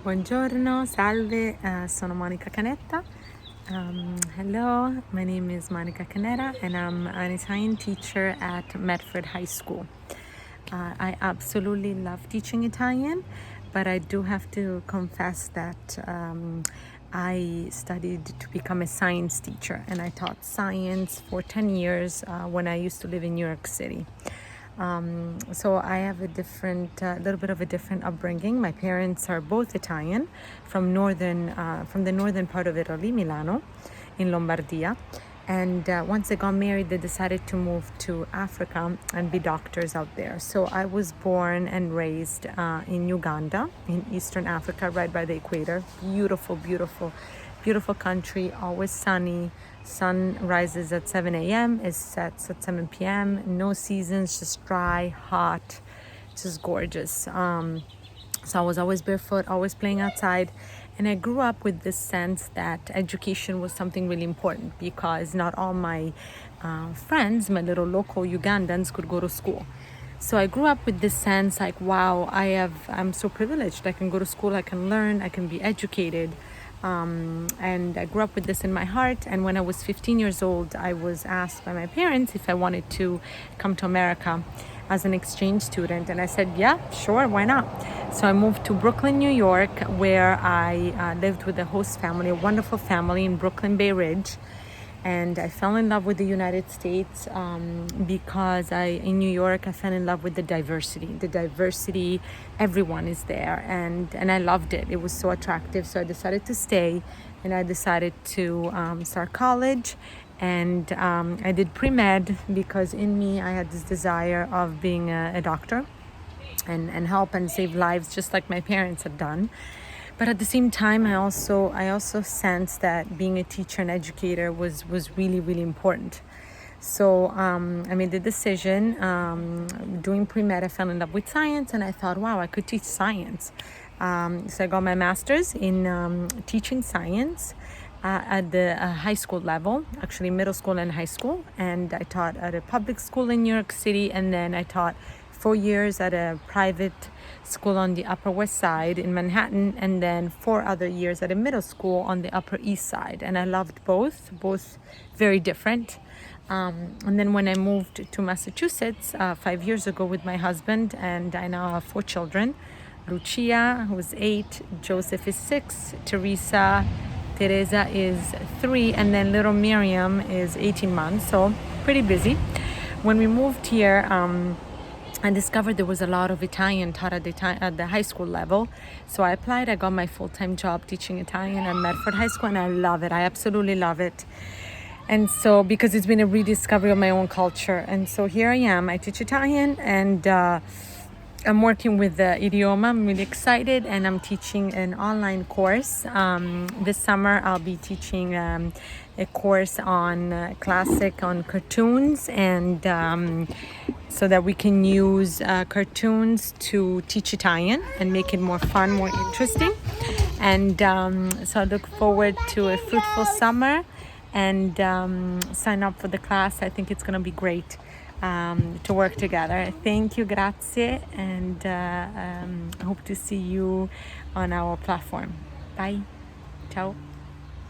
Buongiorno, salve, sono Monica Canetta. Hello, my name is Monica Canetta and I'm an Italian teacher at Medford High School. I absolutely love teaching Italian, but I do have to confess that I studied to become a science teacher and I taught science for 10 years when I used to live in New York City. So I have a little bit of a different upbringing. My parents are both Italian, from the northern part of Italy, Milano, in Lombardia. And once they got married, they decided to move to Africa and be doctors out there. So I was born and raised in Uganda, in Eastern Africa, right by the equator. Beautiful, beautiful, beautiful country, always sunny. Sun rises at 7 a.m., it sets at 7 p.m. No seasons, just dry, hot, just gorgeous. So I was always barefoot, always playing outside. And I grew up with this sense that education was something really important because not all my friends, my little local Ugandans, could go to school. So I grew up with this sense like, wow, I'm so privileged. I can go to school, I can learn, I can be educated. And I grew up with this in my heart. And when I was 15 years old, I was asked by my parents if I wanted to come to America as an exchange student. And I said, yeah, sure, why not? So I moved to Brooklyn, New York, where I lived with a host family, a wonderful family in Brooklyn Bay Ridge. And I fell in love with the United States because in New York, I fell in love with the diversity. The diversity, everyone is there. And I loved it. It was so attractive. So I decided to stay and I decided to start college. And I did pre-med because in me, I had this desire of being a doctor and help and save lives just like my parents had done. But at the same time, I also sensed that being a teacher and educator was really, really important. So I made the decision, doing pre-med, I fell in love with science and I thought, wow, I could teach science. So I got my master's in teaching science at the high school level, actually middle school and high school. And I taught at a public school in New York City, and then I taught 4 years at a private school on the Upper West Side in Manhattan, and then 4 other years at a middle school on the Upper East Side. And I loved both very different. And then when I moved to Massachusetts 5 years ago with my husband, and I now have 4 children, Lucia, who's 8, Joseph is 6, Teresa is 3, and then little Miriam is 18 months, so pretty busy. When we moved here, I discovered there was a lot of Italian taught at the high school level. So I applied, I got my full-time job teaching Italian at Medford High School, and I love it. I absolutely love it. And so, because it's been a rediscovery of my own culture. And so here I am, I teach Italian, and I'm working with the idioma. I'm really excited, and I'm teaching an online course. This summer, I'll be teaching a course on cartoons, and so that we can use cartoons to teach Italian and make it more fun, more interesting. And so I look forward to a fruitful summer and sign up for the class. I think it's going to be great to work together. Thank you, grazie, and hope to see you on our platform. Bye. Ciao.